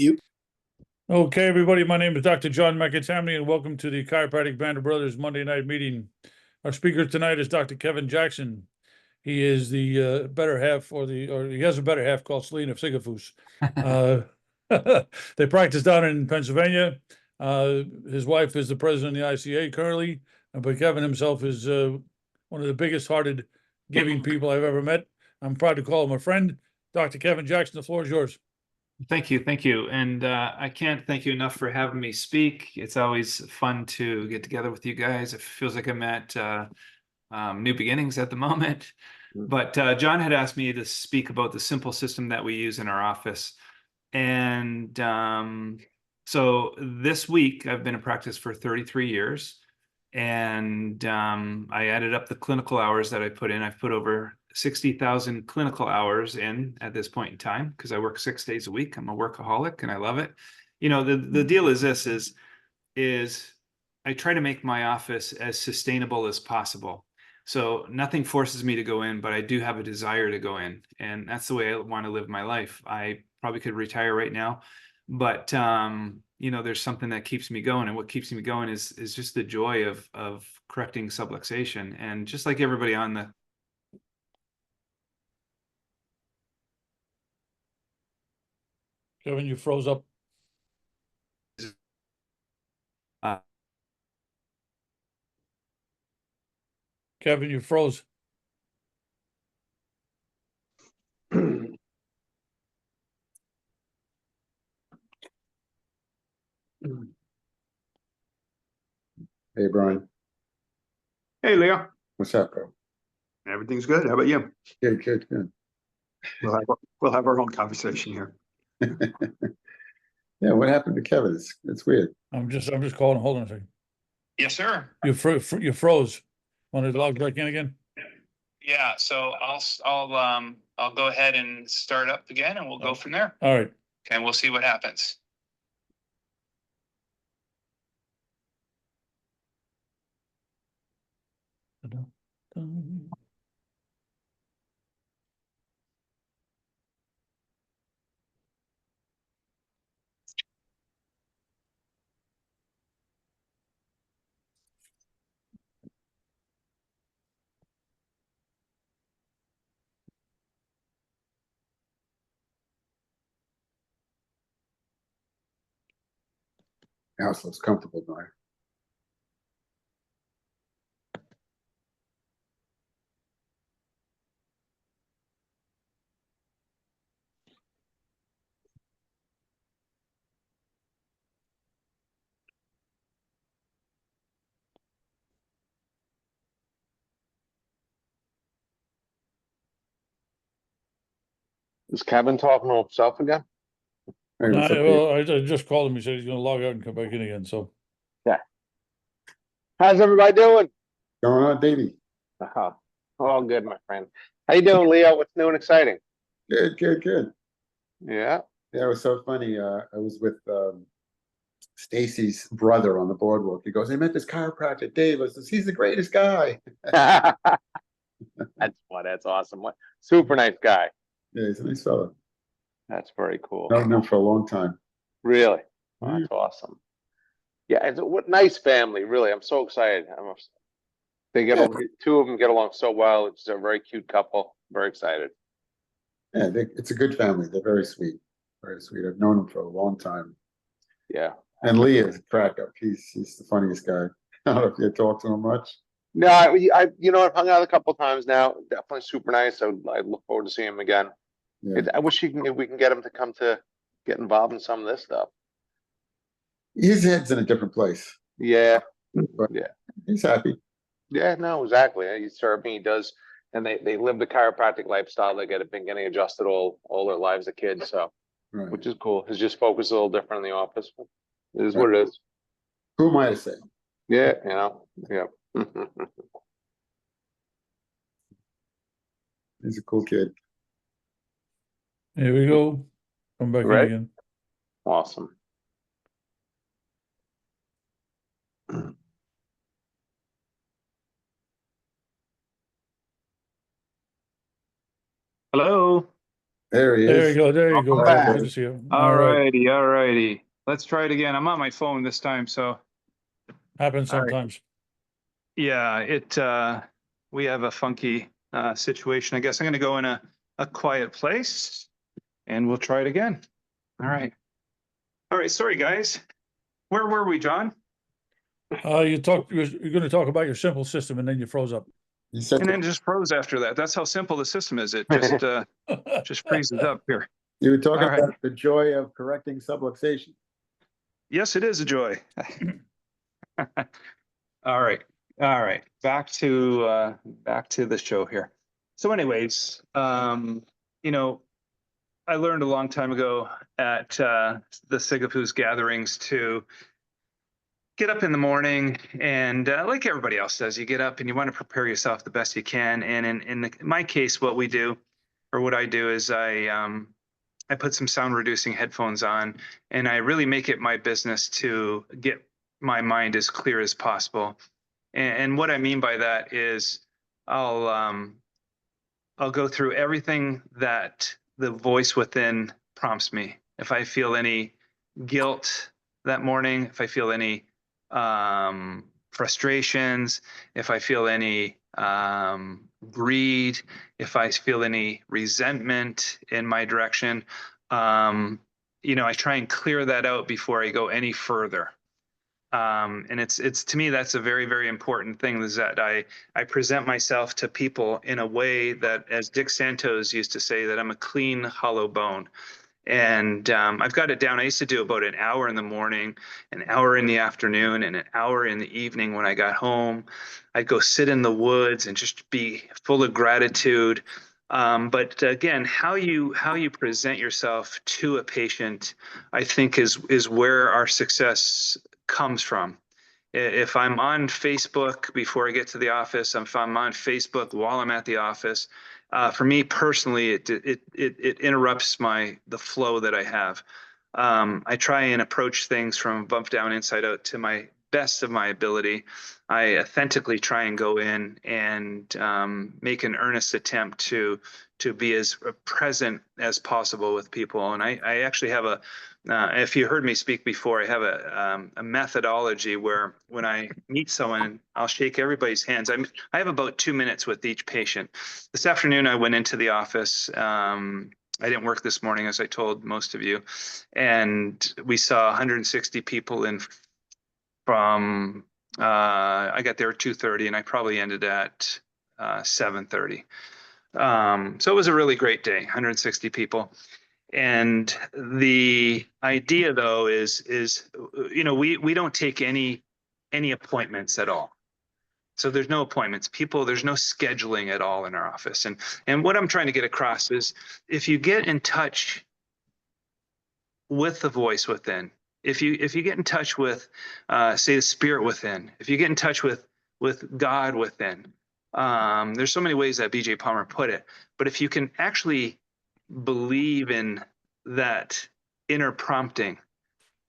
You. Okay, everybody, my name is Dr. John McAtamney, and welcome to the Chiropractic Band Brothers Monday night meeting. Our speaker tonight is Dr. Kevin Jackson. He is the better half, or he has a better half called Selena Sigafus. They practice down in Pennsylvania. His wife is the president of the ICA currently, but Kevin himself is one of the biggest hearted, giving people I've ever met. I'm proud to call him a friend. Dr. Kevin Jackson, the floor is yours. Thank you. And I can't thank you enough for having me speak. It's always fun to get together with you guys. It feels like I'm at new beginnings at the moment. But John had asked me to speak about the simple system that we use in our office. And so this week, I've been in practice for 33 years. And I added up the clinical hours that I put in. I've put over 60,000 clinical hours in at this point in time because I work 6 days a week. I'm a workaholic and I love it. You know, the deal is this is I try to make my office as sustainable as possible. So nothing forces me to go in, but I do have a desire to go in. And that's the way I want to live my life. I probably could retire right now, but you know, there's something that keeps me going, and what keeps me going is just the joy of correcting subluxation. And just like everybody on the Kevin, you froze up. Kevin, you froze. Hey, Brian. Hey, Leo. What's up, bro? Everything's good. How about you? Good. We'll have our own conversation here. Yeah, what happened to Kevin? It's weird. I'm just calling. Hold on a second. Yes, sir. You froze. Want to log back in again? Yeah. So I'll go ahead and start up again, and we'll go from there. All right. Okay, and we'll see what happens. House looks comfortable, Brian. Is Kevin talking to himself again? Hey, what's up, Dave? I just called him. He said he's going to log out and come back in again. So, Yeah. How's everybody doing? Going on, Davey? All good, my friend. How you doing, Leo? What's new and exciting? Good. Yeah. Yeah, it was so funny. I was with Stacy's brother on the boardwalk. He goes, I met this chiropractor, Dave. I says, he's the greatest guy. That's fun. That's awesome. Super nice guy. Yeah, he's a nice fellow. That's very cool. Known him for a long time. Really? Oh, that's awesome. Yeah, it's what nice family, really. I'm so excited. Two of them get along so well. It's a very cute couple. Very excited. Yeah, it's a good family. They're very sweet. Very sweet. I've known him for a long time. Yeah. And Lee is a crack up. He's the funniest guy. I don't know if you talk to him much. No, I've hung out a couple times now. Definitely super nice. I look forward to seeing him again. Yeah. I wish we can get him to get involved in some of this stuff. His head's in a different place. Yeah. But yeah. He's happy. Yeah, no, exactly. He's serving, he does, and they live the chiropractic lifestyle. They been getting adjusted all their lives as kids, so Right. which is cool. His just focus a little different in the office. It is what it is. Who am I to say? Yeah, yeah. He's a cool kid. here we go. Come back in Right. again. Awesome. hello. There he There you is. go. There you go. All Kevin. right. Good to see you. All righty, all righty. Let's try it again. I'm on my phone this time, so Happens All right. sometimes. yeah, we have a funky situation. I guess I'm gonna go in a quiet place and we'll try it again. All right. All right, sorry, guys. Where were we, John? You're going to talk about your simple system and then you froze up. You said And then just froze after that. That's how simple the system is. It just freezes up here. you were talking All right. about the joy of correcting subluxation. Yes, it is a joy. All right. All right. Back to the show here. So anyways, you know, I learned a long time ago at the Sigapoo's gatherings to get up in the morning and like everybody else does, you get up and you want to prepare yourself the best you can. And in my case, what we do or what I do is I put some sound reducing headphones on and I really make it my business to get my mind as clear as possible. And what I mean by that is I'll go through everything that the voice within prompts me. If I feel any guilt that morning, if I feel any frustrations, if I feel any greed, if I feel any resentment in my direction, you know, I try and clear that out before I go any further. And it's to me, that's a very, very important thing is that I present myself to people in a way that, as Dick Santos used to say, that I'm a clean, hollow bone. And I've got it down. I used to do about an hour in the morning, an hour in the afternoon, and an hour in the evening when I got home. I'd go sit in the woods and just be full of gratitude. But again, how you present yourself to a patient, I think is where our success comes from. If I'm on Facebook before I get to the office, if I'm on Facebook while I'm at the office, for me personally, it interrupts the flow that I have. I try and approach things from bump down, inside out to my best of my ability. I authentically try and go in and make an earnest attempt to be as present as possible with people. And I actually have if you heard me speak before, I have a methodology where when I meet someone, I'll shake everybody's hands. I have about 2 minutes with each patient. This afternoon, I went into the office. I didn't work this morning, as I told most of you, and we saw 160 people in from. I got there at 2:30, and I probably ended at 7:30. So it was a really great day, 160 people. And the idea though is you know, we don't take any appointments at all. So there's no appointments. There's no scheduling at all in our office. And what I'm trying to get across is if you get in touch with the voice within, if you get in touch with say the spirit within, if you get in touch with God within, there's so many ways that BJ Palmer put it, but if you can actually believe in that inner prompting,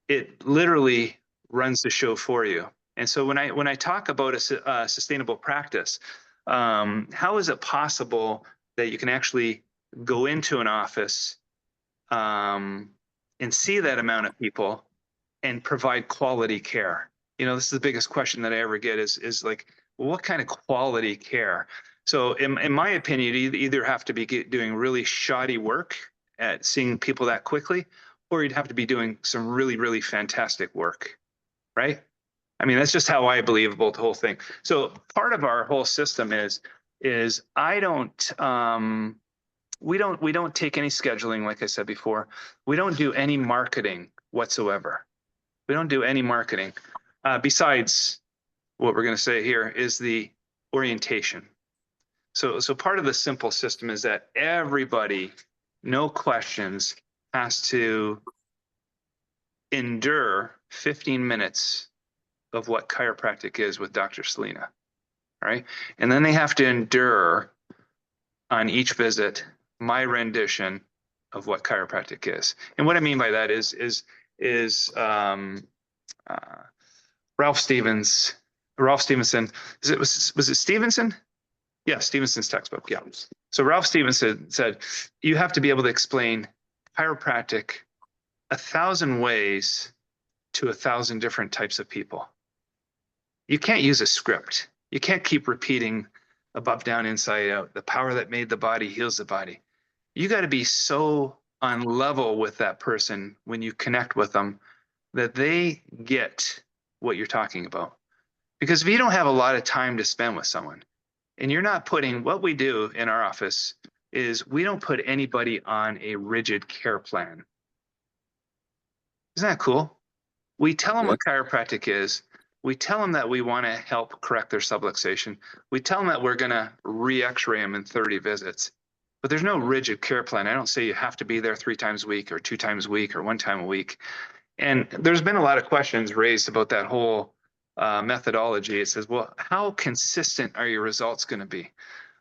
it literally runs the show for you. And so when I talk about a sustainable practice, how is it possible that you can actually go into an office and see that amount of people and provide quality care? You know, this is the biggest question that I ever get is like, well, what kind of quality care? So in my opinion, you either have to be doing really shoddy work at seeing people that quickly, or you'd have to be doing some really, really fantastic work, right? I mean, that's just how I believe about the whole thing. So part of our whole system is I don't, we don't take any scheduling, like I said before. We don't do any marketing whatsoever. We don't do any marketing. Besides what we're going to say here is the orientation. So part of the simple system is that everybody, no questions, has to endure 15 minutes of what chiropractic is with Dr. Selena, right? And then they have to endure on each visit my rendition of what chiropractic is. And what I mean by that is Ralph Stevenson. Was it Stevenson? Yeah, Stevenson's textbook. Yeah. So Ralph Stevenson said, you have to be able to explain chiropractic 1,000 ways to 1,000 different types of people. You can't use a script. You can't keep repeating above, down, inside out. The power that made the body heals the body. You got to be so on level with that person when you connect with them that they get what you're talking about. Because if you don't have a lot of time to spend with someone, and you're not putting, what we do in our office is we don't put anybody on a rigid care plan. Isn't that cool? We tell them what chiropractic is. We tell them that we want to help correct their subluxation. We tell them that we're going to re-x-ray them in 30 visits. But there's no rigid care plan. I don't say you have to be there 3 times a week or 2 times a week or 1 time a week. And there's been a lot of questions raised about that whole methodology. It says, well, how consistent are your results going to be?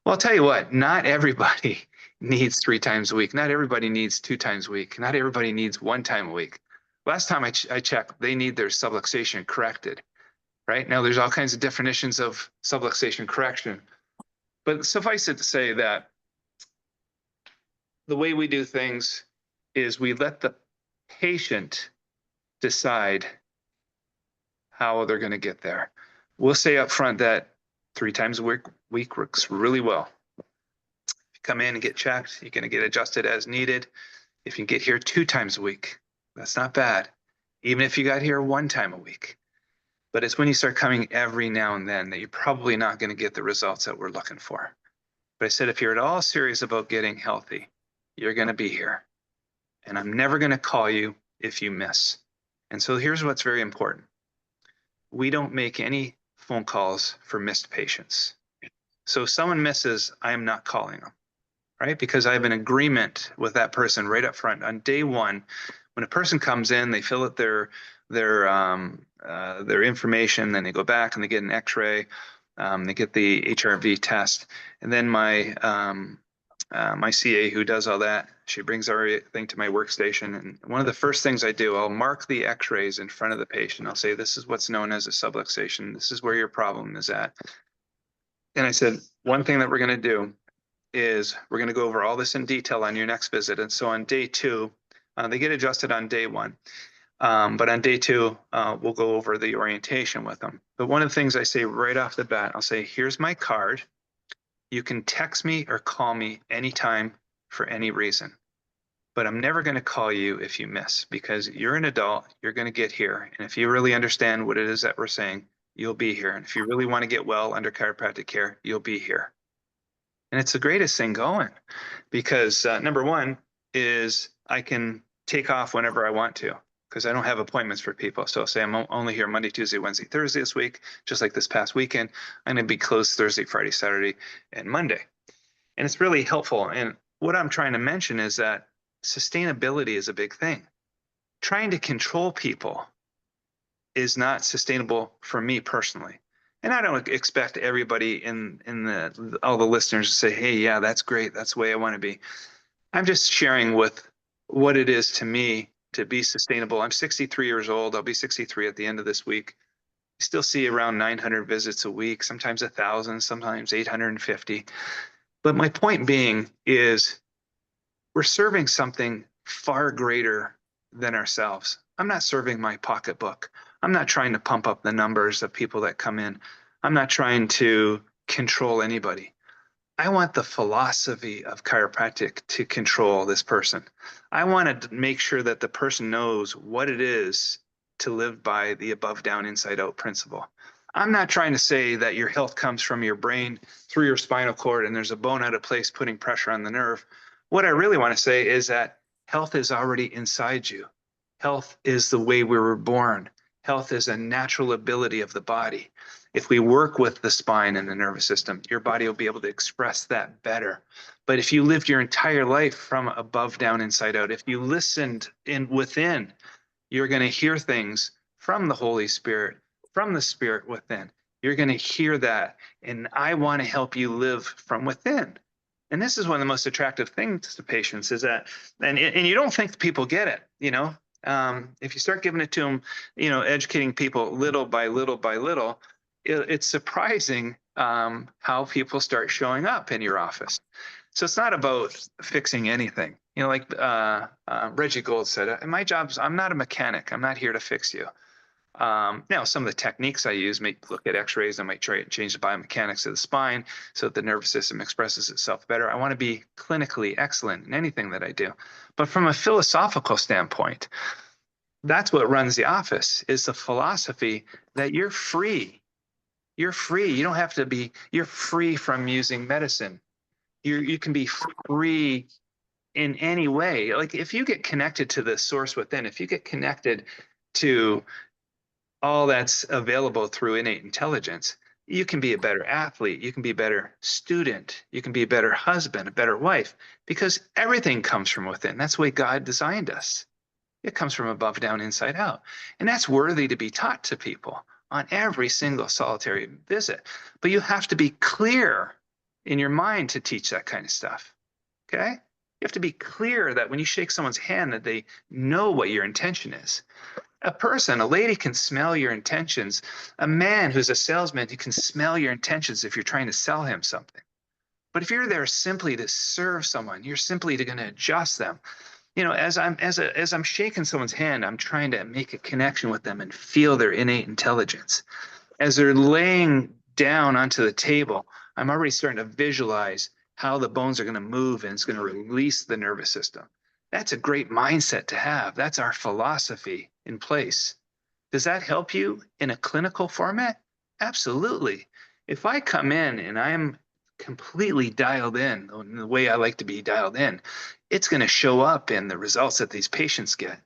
Well, I'll tell you what, not everybody needs 3 times a week. Not everybody needs 2 times a week. Not everybody needs 1 time a week. Last time I checked, they need their subluxation corrected, right? Now, there's all kinds of definitions of subluxation correction. But suffice it to say that the way we do things is we let the patient decide how they're going to get there. We'll say up front that 3 times a week works really well. If you come in and get checked, you're going to get adjusted as needed. If you get here 2 times a week, that's not bad. Even if you got here 1 time a week. But it's when you start coming every now and then that you're probably not going to get the results that we're looking for. But I said, if you're at all serious about getting healthy, you're going to be here. And I'm never going to call you if you miss. And so here's what's very important. We don't make any phone calls for missed patients. So if someone misses, I am not calling them, right? Because I have an agreement with that person right up front. On day 1, when a person comes in, they fill out their information, then they go back and they get an X-ray, they get the HRV test, and then my CA who does all that, she brings everything to my workstation. And one of the first things I do, I'll mark the X-rays in front of the patient. I'll say, this is what's known as a subluxation. This is where your problem is at. And I said, one thing that we're going to do is we're going to go over all this in detail on your next visit. And so on day 2, they get adjusted on day 1. But on day 2, we'll go over the orientation with them. But one of the things I say right off the bat, I'll say, here's my card. You can text me or call me anytime for any reason. But I'm never going to call you if you miss, because you're an adult, you're going to get here. And if you really understand what it is that we're saying, you'll be here. And if you really want to get well under chiropractic care, you'll be here. And it's the greatest thing going, because number 1 is I can take off whenever I want to, because I don't have appointments for people. So say I'm only here Monday, Tuesday, Wednesday, Thursday this week, just like this past weekend. I'm going to be closed Thursday, Friday, Saturday, and Monday. And it's really helpful. And what I'm trying to mention is that sustainability is a big thing. Trying to control people is not sustainable for me personally. And I don't expect everybody in all the listeners to say, hey, yeah, that's great. That's the way I want to be. I'm just sharing with what it is to me to be sustainable. I'm 63 years old. I'll be 63 at the end of this week. I still see around 900 visits a week, sometimes 1,000, sometimes 850. But my point being is we're serving something far greater than ourselves. I'm not serving my pocketbook. I'm not trying to pump up the numbers of people that come in. I'm not trying to control anybody. I want the philosophy of chiropractic to control this person. I want to make sure that the person knows what it is to live by the above, down, inside out principle. I'm not trying to say that your health comes from your brain through your spinal cord and there's a bone out of place putting pressure on the nerve. What I really want to say is that health is already inside you. Health is the way we were born. Health is a natural ability of the body. If we work with the spine and the nervous system, your body will be able to express that better. But if you lived your entire life from above, down, inside out, if you listened within, you're going to hear things from the Holy Spirit, from the Spirit within. You're going to hear that. And I want to help you live from within. And this is one of the most attractive things to patients is that, and you don't think people get it, you know. If you start giving it to them, you know, educating people little by little by little, it's surprising how people start showing up in your office. So it's not about fixing anything. You know, like Reggie Gold said, my job's, I'm not a mechanic. I'm not here to fix you. Now, some of the techniques I use might look at x-rays. I might try to change the biomechanics of the spine so that the nervous system expresses itself better. I want to be clinically excellent in anything that I do. But from a philosophical standpoint, that's what runs the office, is the philosophy that you're free. You're free. You don't have to be, you're free from using medicine. You can be free in any way. Like if you get connected to the source within, if you get connected to all that's available through innate intelligence, you can be a better athlete, you can be a better student, you can be a better husband, a better wife, because everything comes from within. That's the way God designed us. It comes from above down, inside out. And that's worthy to be taught to people on every single solitary visit. But you have to be clear in your mind to teach that kind of stuff. Okay? You have to be clear that when you shake someone's hand, that they know what your intention is. A lady can smell your intentions. A man who's a salesman, he can smell your intentions if you're trying to sell him something. But if you're there simply to serve someone, you're simply going to adjust them. You know, as I'm shaking someone's hand, I'm trying to make a connection with them and feel their innate intelligence. As they're laying down onto the table, I'm already starting to visualize how the bones are going to move and it's going to release the nervous system. That's a great mindset to have. That's our philosophy in place. Does that help you in a clinical format? Absolutely. If I come in and I'm completely dialed in the way I like to be dialed in, it's going to show up in the results that these patients get.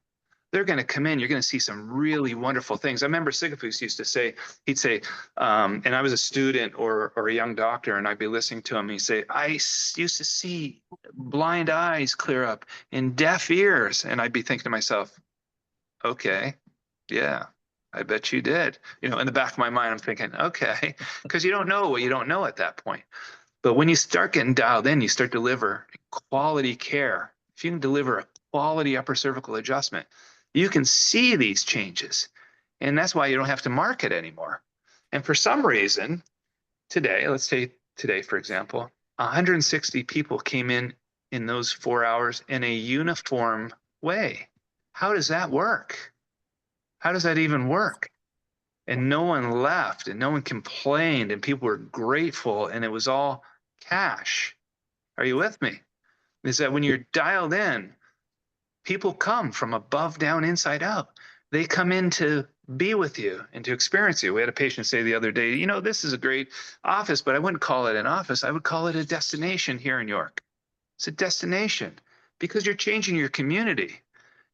They're going to come in, you're going to see some really wonderful things. I remember Sigafus used to say, he'd say, and I was a student or a young doctor, and I'd be listening to him. He'd say, I used to see blind eyes clear up and deaf ears. And I'd be thinking to myself, okay, yeah, I bet you did. You know, in the back of my mind, I'm thinking, okay, because you don't know what you don't know at that point. But when you start getting dialed in, you start to deliver quality care. If you can deliver a quality upper cervical adjustment, you can see these changes. And that's why you don't have to market anymore. And for some reason, today, let's say today, for example, 160 people came in those 4 hours in a uniform way. How does that work? How does that even work? And no one left and no one complained and people were grateful and it was all cash. Are you with me? Is that when you're dialed in, people come from above down, inside out. They come in to be with you and to experience you. We had a patient say the other day, you know, this is a great office, but I wouldn't call it an office. I would call it a destination here in York. It's a destination because you're changing your community.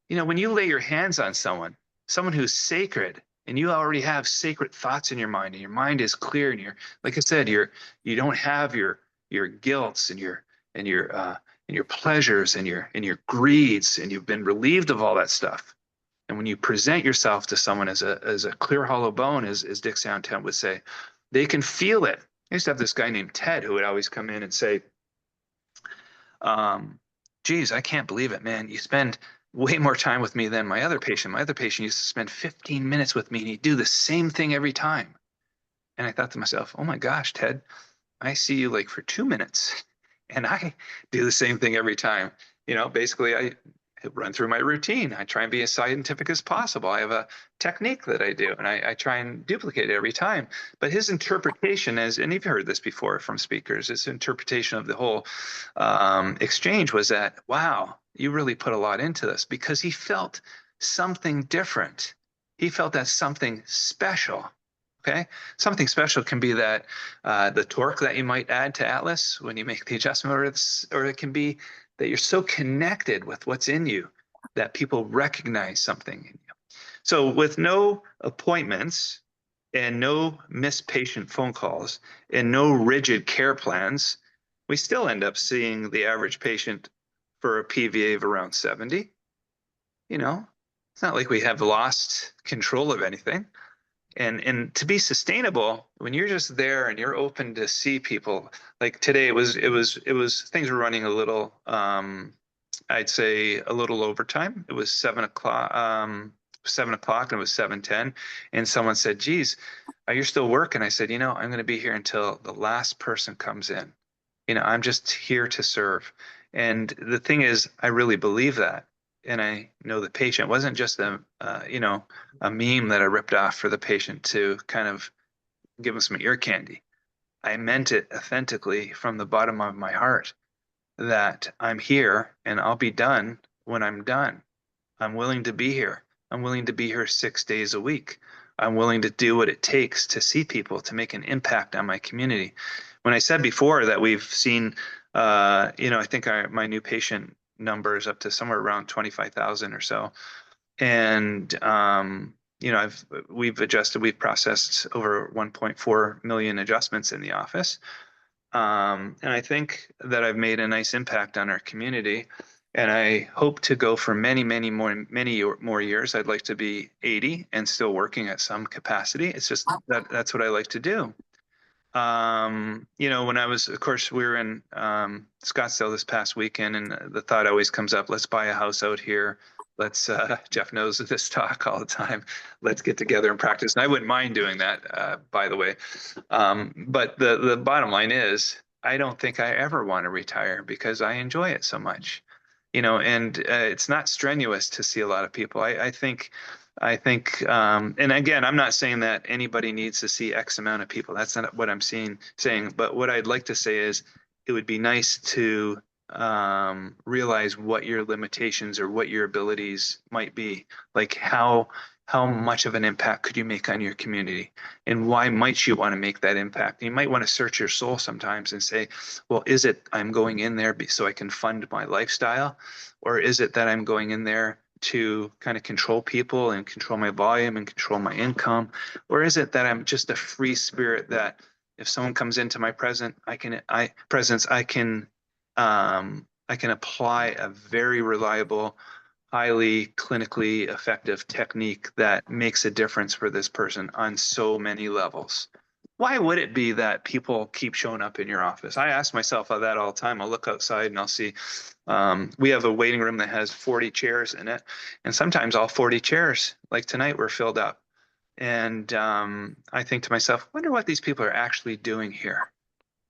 You know, when you lay your hands on someone who's sacred, and you already have sacred thoughts in your mind, and your mind is clear, and you're, like I said, you don't have your guilts and your pleasures and your greeds, and you've been relieved of all that stuff. And when you present yourself to someone as a clear hollow bone, as Dick Soundtown would say, they can feel it. I used to have this guy named Ted who would always come in and say, geez, I can't believe it, man. You spend way more time with me than my other patient. My other patient used to spend 15 minutes with me and he'd do the same thing every time. And I thought to myself, oh my gosh, Ted, I see you like for 2 minutes and I do the same thing every time. You know, basically I run through my routine. I try and be as scientific as possible. I have a technique that I do and I try and duplicate it every time. But his interpretation is, and you've heard this before from speakers, his interpretation of the whole exchange was that, wow, you really put a lot into this, because he felt something different. He felt that something special. Okay, something special can be that the torque that you might add to Atlas when you make the adjustment, or it can be that you're so connected with what's in you that people recognize something in you. So with no appointments and no missed patient phone calls and no rigid care plans, we still end up seeing the average patient for a PVA of around 70. You know, it's not like we have lost control of anything. And to be sustainable, when you're just there and you're open to see people, like today it was things were running a little I'd say a little overtime. It was 7 o'clock 7 o'clock and it was 7:10. And someone said, geez, are you still working? I said, you know, I'm going to be here until the last person comes in. You know, I'm just here to serve. And the thing is, I really believe that. And I know the patient wasn't just a meme that I ripped off for the patient to kind of give them some ear candy. I meant it authentically from the bottom of my heart that I'm here and I'll be done when I'm done. I'm willing to be here. I'm willing to be here 6 days a week. I'm willing to do what it takes to see people, to make an impact on my community. When I said before that we've seen, I think my new patient number is up to somewhere around 25,000 or so. And, we've processed over 1.4 million adjustments in the office. And I think that I've made a nice impact on our community. And I hope to go for many more years. I'd like to be 80 and still working at some capacity. It's just that's what I like to do. When I was, of course, we were in Scottsdale this past weekend, and the thought always comes up, let's buy a house out here. Let's, Jeff knows this talk all the time. Let's get together and practice. And I wouldn't mind doing that, by the way. But the bottom line is, I don't think I ever want to retire because I enjoy it so much. And it's not strenuous to see a lot of people. I think, and again, I'm not saying that anybody needs to see X amount of people. That's not what I'm saying. But what I'd like to say is, it would be nice to realize what your limitations or what your abilities might be. Like how much of an impact could you make on your community, and why might you want to make that impact? You might want to search your soul sometimes and say, well, is it I'm going in there so I can fund my lifestyle, or is it that I'm going in there to kind of control people and control my volume and control my income, or is it that I'm just a free spirit that if someone comes into my presence, I can apply a very reliable, highly clinically effective technique that makes a difference for this person on so many levels. Why would it be that people keep showing up in your office? I ask myself that all the time. I'll look outside and I'll see, we have a waiting room that has 40 chairs in it. And sometimes all 40 chairs, like tonight, were filled up. And I think to myself, I wonder what these people are actually doing here.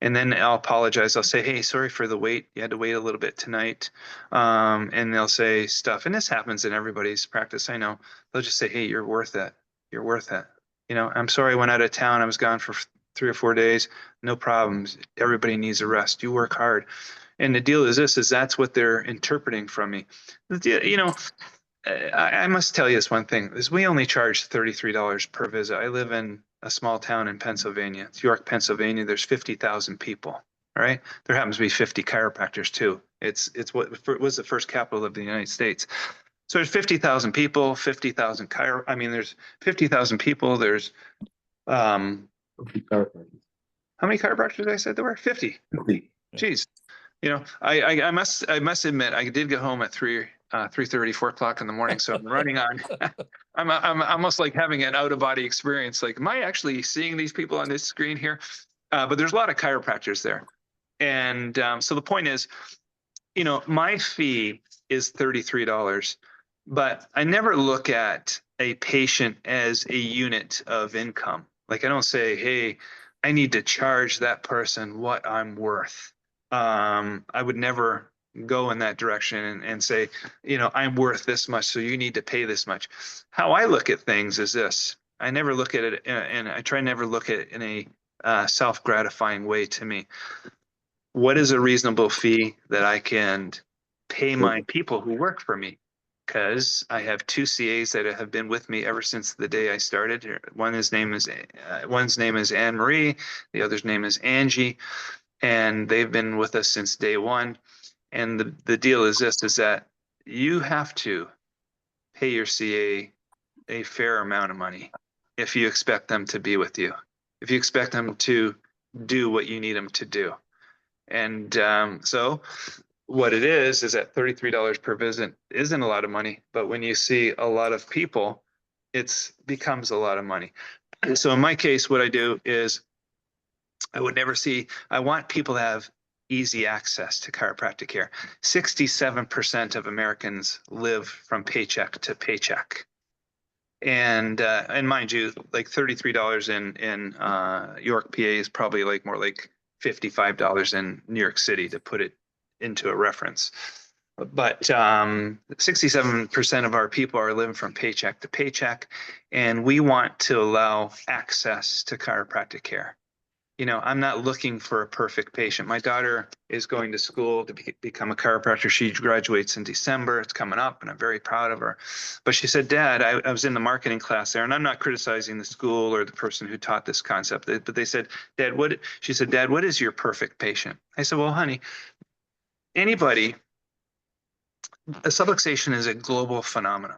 And then I'll apologize. I'll say, hey, sorry for the wait. You had to wait a little bit tonight. And they'll say stuff. And this happens in everybody's practice, I know. They'll just say, hey, you're worth it. You're worth it. I'm sorry I went out of town. I was gone for 3 or 4 days. No problems. Everybody needs a rest. You work hard. And the deal is that's what they're interpreting from me. I must tell you this one thing, is we only charge $33 per visit. I live in a small town in Pennsylvania. It's York, Pennsylvania. There's 50,000 people. All right. There happens to be 50 chiropractors too. It's what was the first capital of the United States. So there's 50,000 people, 50,000 there's 50,000 people. There's how many chiropractors did I said there were? 50. 50. Jeez. I must admit, I did get home at 3:30, 4 o'clock in the morning. So I'm running on. I'm almost like having an out of body experience. Like, am I actually seeing these people on this screen here? But there's a lot of chiropractors there. And so the point is, my fee is $33, but I never look at a patient as a unit of income. Like, I don't say, hey, I need to charge that person what I'm worth. I would never go in that direction and say, I'm worth this much, so you need to pay this much. How I look at things is this. I never look at it, and I try never look at it in a self-gratifying way to me. What is a reasonable fee that I can pay my people who work for me? Because I have 2 CAs that have been with me ever since the day I started. One's name is Anne Marie, the other's name is Angie, and they've been with us since day one. And the deal is this, is that you have to pay your CA a fair amount of money if you expect them to be with you, if you expect them to do what you need them to do. And so what it is that $33 per visit isn't a lot of money, but when you see a lot of people, it becomes a lot of money. So in my case, what I do is I want people to have easy access to chiropractic care. 67% of Americans live from paycheck to paycheck. And mind you, like $33 in York, PA is probably like more like $55 in New York City, to put it into a reference. But 67% of our people are living from paycheck to paycheck, and we want to allow access to chiropractic care. You know, I'm not looking for a perfect patient. My daughter is going to school to become a chiropractor. She graduates in December. It's coming up, and I'm very proud of her. But she said, Dad, I was in the marketing class there, and I'm not criticizing the school or the person who taught this concept, but they said, Dad, she said, Dad, what is your perfect patient? I said, well, honey, anybody, a subluxation is a global phenomenon.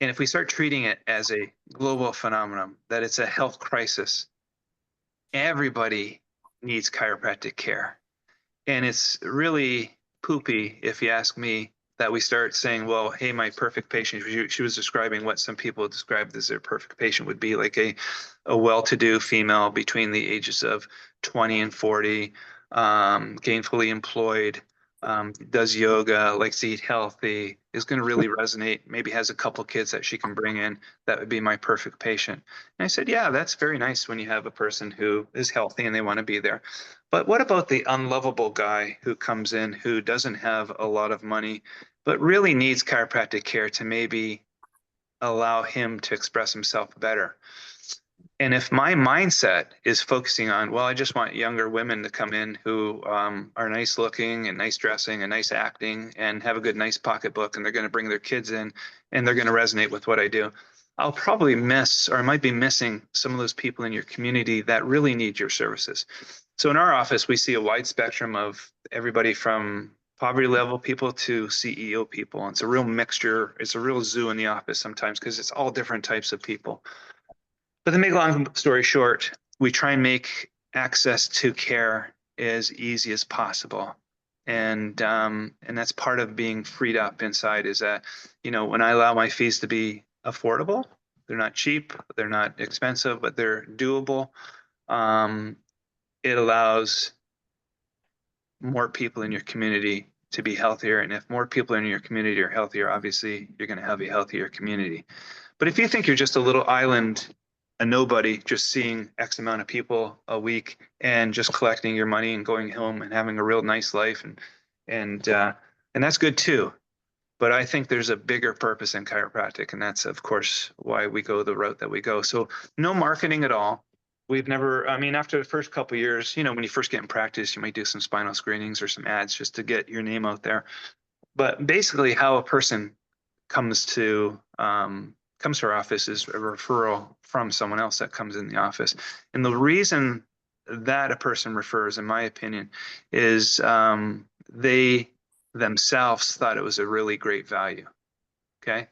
And if we start treating it as a global phenomenon, that it's a health crisis, everybody needs chiropractic care. And it's really poopy, if you ask me, that we start saying, well, hey, my perfect patient, she was describing what some people described as their perfect patient would be, like a well-to-do female between the ages of 20 and 40, gainfully employed, does yoga, likes to eat healthy, is going to really resonate, maybe has a couple kids that she can bring in. That would be my perfect patient. And I said, yeah, that's very nice when you have a person who is healthy and they want to be there. But what about the unlovable guy who comes in, who doesn't have a lot of money, but really needs chiropractic care to maybe allow him to express himself better? And if my mindset is focusing on, well, I just want younger women to come in who are nice looking and nice dressing and nice acting and have a good, nice pocketbook, and they're going to bring their kids in and they're going to resonate with what I do, I'll probably miss, or I might be missing, some of those people in your community that really need your services. So in our office, we see a wide spectrum of everybody from poverty level people to CEO people. And it's a real mixture. It's a real zoo in the office sometimes, because it's all different types of people. But to make a long story short, we try and make access to care as easy as possible. And that's part of being freed up inside, is that, you know, when I allow my fees to be affordable, they're not cheap, they're not expensive, but they're doable. It allows more people in your community to be healthier. And if more people in your community are healthier, obviously you're going to have a healthier community. But if you think you're just a little island, a nobody, just seeing X amount of people a week and just collecting your money and going home and having a real nice life, and that's good too. But I think there's a bigger purpose in chiropractic, and that's, of course, why we go the route that we go. So no marketing at all. We've never, I mean, after the first couple of years, you know, when you first get in practice, you might do some spinal screenings or some ads just to get your name out there. But basically, how a person comes to our office is a referral from someone else that comes in the office. And the reason that a person refers, in my opinion, is they themselves thought it was a really great value. Okay.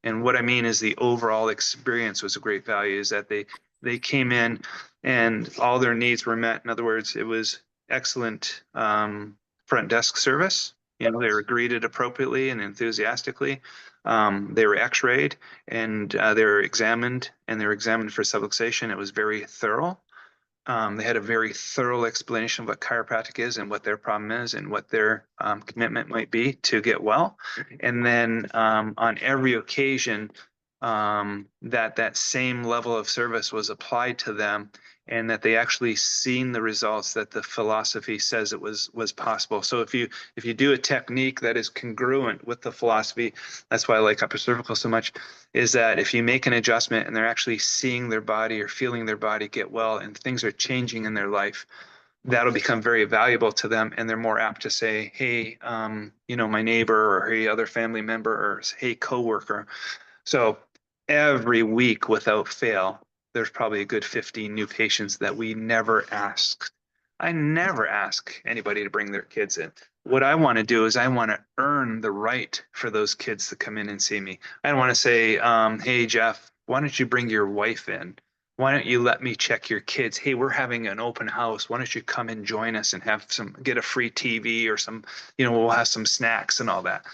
And what I mean is the overall experience was a great value, is that they came in and all their needs were met. In other words, it was excellent front desk service. You know, they were greeted appropriately and enthusiastically. They were x-rayed and they were examined, and they were examined for subluxation. It was very thorough. They had a very thorough explanation of what chiropractic is and what their problem is and what their commitment might be to get well. And then on every occasion, that same level of service was applied to them, and that they actually seen the results that the philosophy says it was possible. So if you do a technique that is congruent with the philosophy, that's why I like upper cervical so much, is that if you make an adjustment and they're actually seeing their body or feeling their body get well and things are changing in their life, that'll become very valuable to them, and they're more apt to say, hey, you know, my neighbor, or hey, other family member, or hey, coworker. So every week without fail, there's probably a good 15 new patients that we never asked. I never ask anybody to bring their kids in. What I want to do is I want to earn the right for those kids to come in and see me. I don't want to say, hey, Jeff, why don't you bring your wife in? Why don't you let me check your kids? Hey, we're having an open house. Why don't you come and join us and get a free TV or some, you know, we'll have some snacks and all that.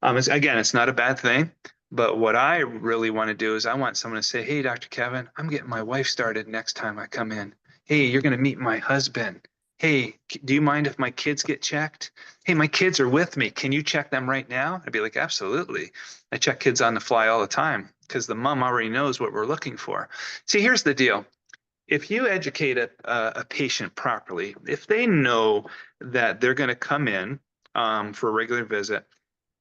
Again, it's not a bad thing. But what I really want to do is I want someone to say, hey, Dr. Kevin, I'm getting my wife started next time I come in. Hey, you're going to meet my husband. Hey, do you mind if my kids get checked? Hey, my kids are with me. Can you check them right now? I'd be like, absolutely. I check kids on the fly all the time because the mom already knows what we're looking for. See, here's the deal. If you educate a patient properly, if they know that they're going to come in for a regular visit,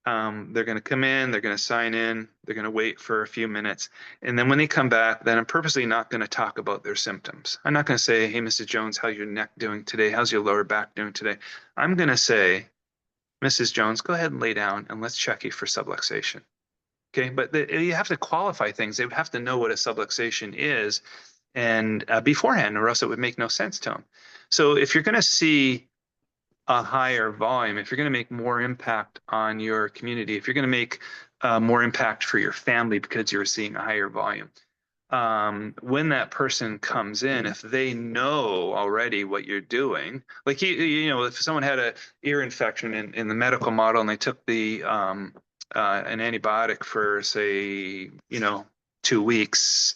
they're going to come in, they're going to sign in, they're going to wait for a few minutes. And then when they come back, then I'm purposely not going to talk about their symptoms. I'm not going to say, hey, Mrs. Jones, how's your neck doing today? How's your lower back doing today? I'm going to say, Mrs. Jones, go ahead and lay down and let's check you for subluxation. Okay, but you have to qualify things. They would have to know what a subluxation is and beforehand, or else it would make no sense to them. So if you're going to see a higher volume, if you're going to make more impact on your community, if you're going to make more impact for your family because you're seeing a higher volume, when that person comes in, if they know already what you're doing, like you know, if someone had a ear infection in the medical model and they took the an antibiotic for say 2 weeks,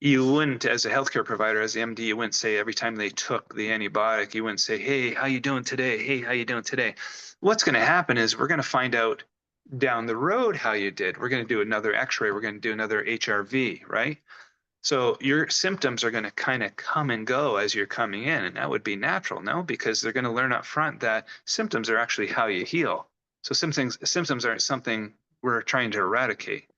you wouldn't, as a healthcare provider, as the MD, you wouldn't say every time they took the antibiotic, you wouldn't say, hey, how you doing today? Hey, how you doing today? What's going to happen is we're going to find out down the road how you did. We're going to do another x-ray. We're going to do another HRV, right? So your symptoms are going to kind of come and go as you're coming in. And that would be natural, no? Because they're going to learn up front that symptoms are actually how you heal. So symptoms aren't something we're trying to eradicate.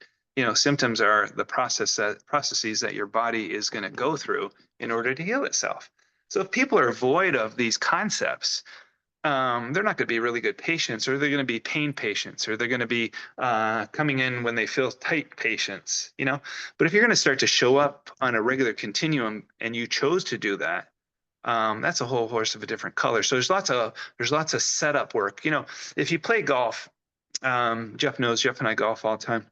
Symptoms are the processes that your body is going to go through in order to heal itself. So if people are void of these concepts, they're not going to be really good patients, or they're going to be pain patients, or they're going to be coming in when they feel tight patients, But if you're going to start to show up on a regular continuum and you chose to do that, that's a whole horse of a different color. So there's lots of setup work. If you play golf, Jeff knows, Jeff and I golf all the time.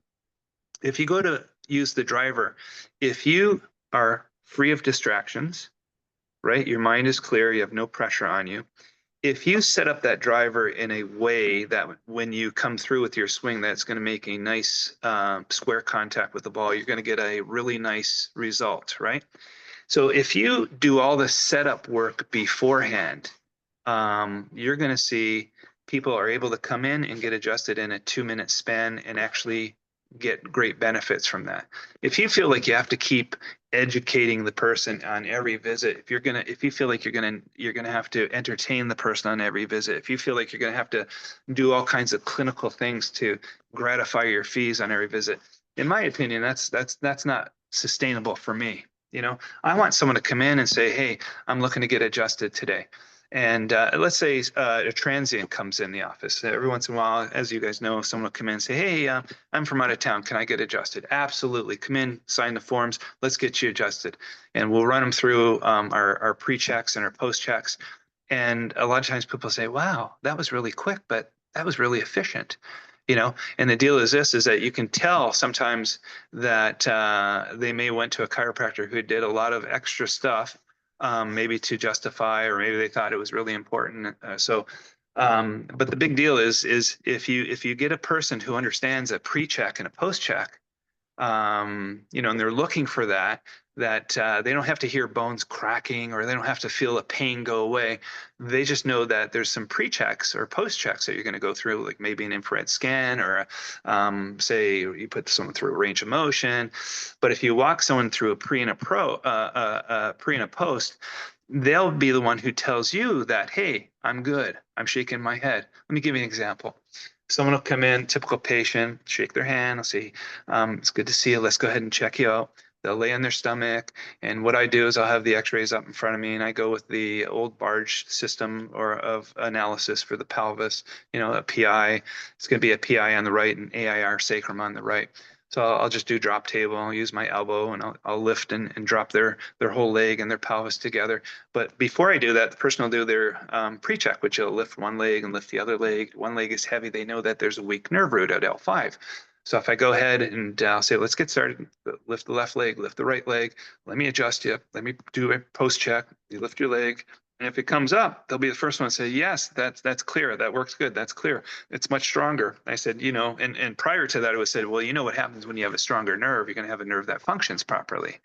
If you go to use the driver, if you are free of distractions, right? Your mind is clear, you have no pressure on you. If you set up that driver in a way that when you come through with your swing, that's going to make a nice square contact with the ball, you're going to get a really nice result, right? So if you do all the setup work beforehand, you're going to see people are able to come in and get adjusted in a 2-minute span and actually get great benefits from that. If you feel like you have to keep educating the person on every visit, if you feel like you're gonna have to entertain the person on every visit, if you feel like you're gonna have to do all kinds of clinical things to gratify your fees on every visit, in my opinion, that's not sustainable for me. I want someone to come in and say, hey, I'm looking to get adjusted today. And let's say a transient comes in the office. Every once in a while, as you guys know, someone will come in and say, hey, I'm from out of town. Can I get adjusted? Absolutely. Come in, sign the forms. Let's get you adjusted. And we'll run them through our pre-checks and our post-checks. And a lot of times people say, wow, that was really quick, but that was really efficient. And the deal is that you can tell sometimes that they may went to a chiropractor who did a lot of extra stuff, maybe to justify, or maybe they thought it was really important. But the big deal is if you get a person who understands a pre-check and a post-check, and they're looking for that they don't have to hear bones cracking, or they don't have to feel a pain go away. They just know that there's some pre-checks or post-checks that you're going to go through, like maybe an infrared scan, or say you put someone through a range of motion. But if you walk someone through a pre and a post, they'll be the one who tells you that, hey, I'm good, I'm shaking my head. Let me give you an example. Someone will come in, typical patient, shake their hand. I'll say, it's good to see you. Let's go ahead and check you out. They'll lay on their stomach. And what I do is I'll have the x-rays up in front of me, and I go with the old barge system of analysis for the pelvis, a PI. It's going to be a PI on the right and AIR sacrum on the right. So I'll just do drop table. I'll use my elbow, and I'll lift and drop their whole leg and their pelvis together. But before I do that, the person will do their pre-check, which will lift one leg and lift the other leg. One leg is heavy. They know that there's a weak nerve root at L5. So if I go ahead and I'll say, let's get started, lift the left leg, lift the right leg, let me adjust you, let me do a post-check, you lift your leg. And if it comes up, they'll be the first one to say, yes, that's clear. That works good. That's clear. It's much stronger. I said, and prior to that, it was said, well, what happens when you have a stronger nerve? You're going to have a nerve that functions properly.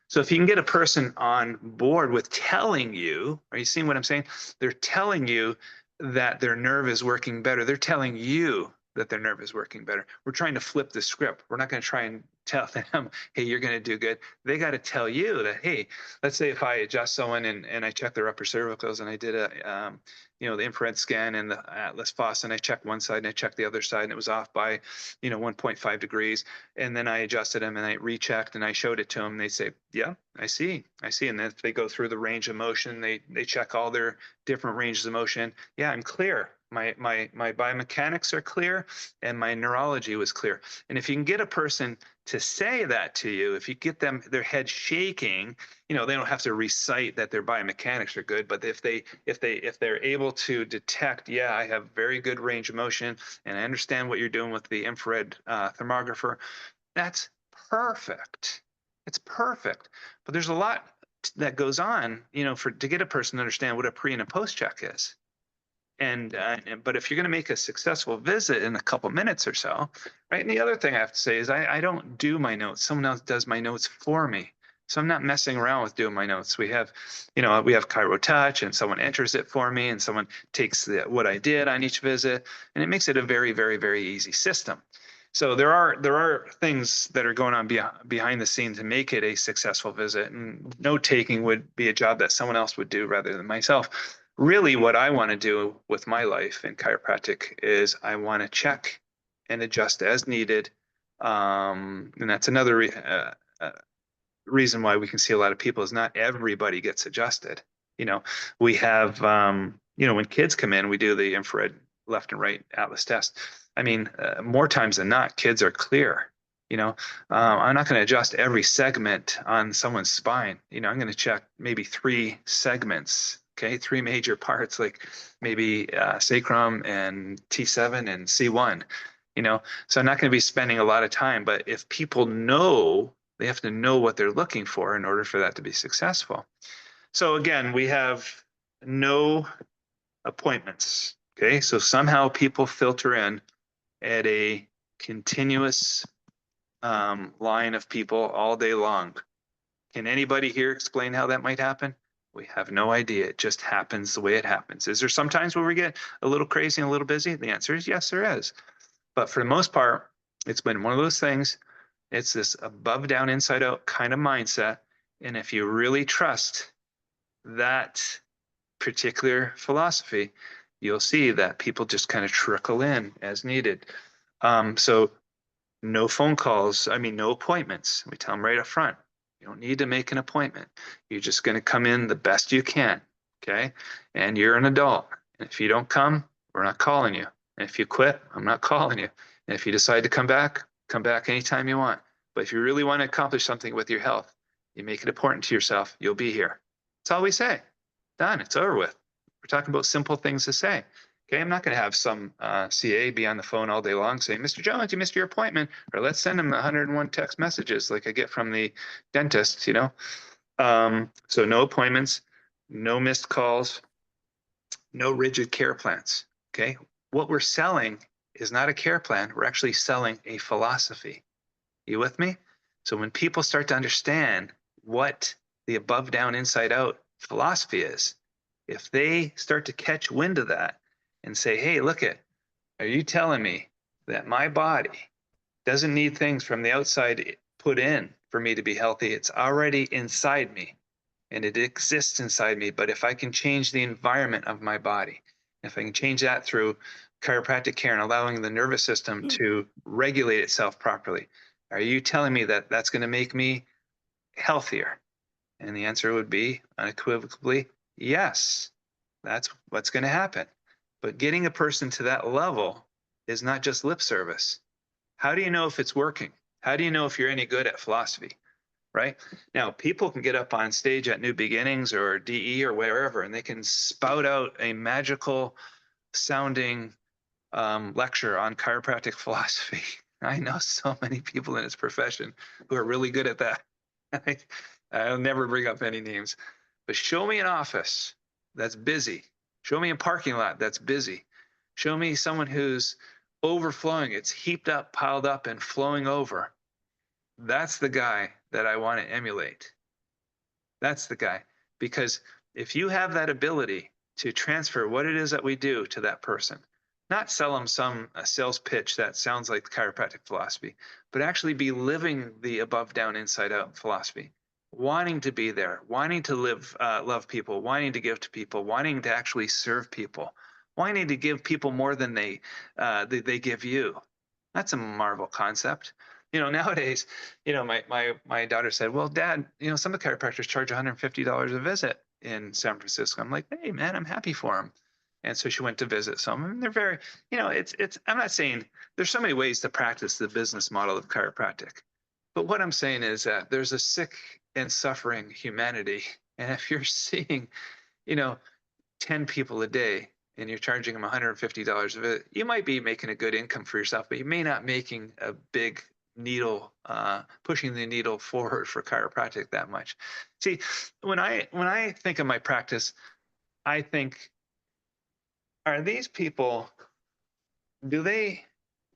So if you can get a person on board with telling you, are you seeing what I'm saying? They're telling you that their nerve is working better. They're telling you that their nerve is working better. We're trying to flip the script. We're not going to try and tell them, hey, you're going to do good. They got to tell you that, hey, let's say if I adjust someone and I check their upper cervicals and I did a, the infrared scan and the Atlas FOSS, and I checked one side and I checked the other side and it was off by, 1.5 degrees. And then I adjusted them and I rechecked and I showed it to them. They say, yeah, I see. And then if they go through the range of motion, they check all their different ranges of motion. Yeah, I'm clear. My biomechanics are clear and my neurology was clear. And if you can get a person to say that to you, if you get them, their head shaking, they don't have to recite that their biomechanics are good, but if they're able to detect, yeah, I have very good range of motion and I understand what you're doing with the infrared thermographer, that's perfect. It's perfect. But there's a lot that goes on, to get a person to understand what a pre and a post check is. But if you're going to make a successful visit in a couple minutes or so, right? And the other thing I have to say is I don't do my notes. Someone else does my notes for me. So I'm not messing around with doing my notes. We have Chiro Touch and someone enters it for me and someone takes what I did on each visit, and it makes it a very, very, very easy system. So there are things that are going on behind the scenes to make it a successful visit, and note taking would be a job that someone else would do rather than myself. Really, what I want to do with my life in chiropractic is I want to check and adjust as needed, and that's another reason why we can see a lot of people is not everybody gets adjusted. We have when kids come in, we do the infrared left and right Atlas test. I mean, more times than not, kids are clear. I'm not going to adjust every segment on someone's spine. I'm going to check maybe 3 segments, okay, 3 major parts, like maybe sacrum and T7 and C1. So I'm not going to be spending a lot of time. But if people know, they have to know what they're looking for in order for that to be successful. So again, we have no appointments. Okay, so somehow people filter in at a continuous line of people all day long. Can anybody here explain how that might happen? We have no idea. It just happens the way it happens. Is there some times where we get a little crazy and a little busy? The answer is yes, there is. But for the most part, it's been one of those things. It's this above, down, inside out kind of mindset. And if you really trust that particular philosophy, you'll see that people just kind of trickle in as needed. So no phone calls, no appointments. We tell them right up front, you don't need to make an appointment. You're just going to come in the best you can, okay? And you're an adult. And if you don't come, we're not calling you. And if you quit, I'm not calling you. And if you decide to come back anytime you want. But if you really want to accomplish something with your health, you make it important to yourself, you'll be here. That's all we say. Done, it's over with. We're talking about simple things to say. Okay, I'm not going to have some CA be on the phone all day long saying, Mr. Jones, you missed your appointment, or let's send him 101 text messages like I get from the dentist, So no appointments, no missed calls, no rigid care plans, okay? What we're selling is not a care plan. We're actually selling a philosophy. You with me? So when people start to understand what the above, down, inside out philosophy is, if they start to catch wind of that and say, hey, are you telling me that my body doesn't need things from the outside put in for me to be healthy? It's already inside me and it exists inside me. But if I can change the environment of my body, if I can change that through chiropractic care and allowing the nervous system to regulate itself properly, are you telling me that that's going to make me healthier? And the answer would be unequivocally, yes, that's what's going to happen. But getting a person to that level is not just lip service. How do you know if it's working? How do you know if you're any good at philosophy, right? Now, people can get up on stage at New Beginnings or DE or wherever, and they can spout out a magical sounding lecture on chiropractic philosophy. I know so many people in this profession who are really good at that. I'll never bring up any names, but show me an office that's busy. Show me a parking lot that's busy. Show me someone who's overflowing. It's heaped up, piled up, and flowing over. That's the guy that I want to emulate. That's the guy. Because if you have that ability to transfer what it is that we do to that person, not sell them some sales pitch that sounds like chiropractic philosophy, but actually be living the above, down, inside out philosophy, wanting to be there, wanting to live, love people, wanting to give to people, wanting to actually serve people, wanting to give people more than they give you. That's a marvel concept. Nowadays, my daughter said, well, Dad, some of the chiropractors charge $150 a visit in San Francisco. I'm like, hey, man, I'm happy for them. And so she went to visit some, and they're very, I'm not saying there's so many ways to practice the business model of chiropractic. But what I'm saying is that there's a sick and suffering humanity. And if you're seeing, 10 people a day and you're charging them $150 a visit, you might be making a good income for yourself, but you may not making a big needle, pushing the needle forward for chiropractic that much. See, when I think of my practice, I think, are these people, will they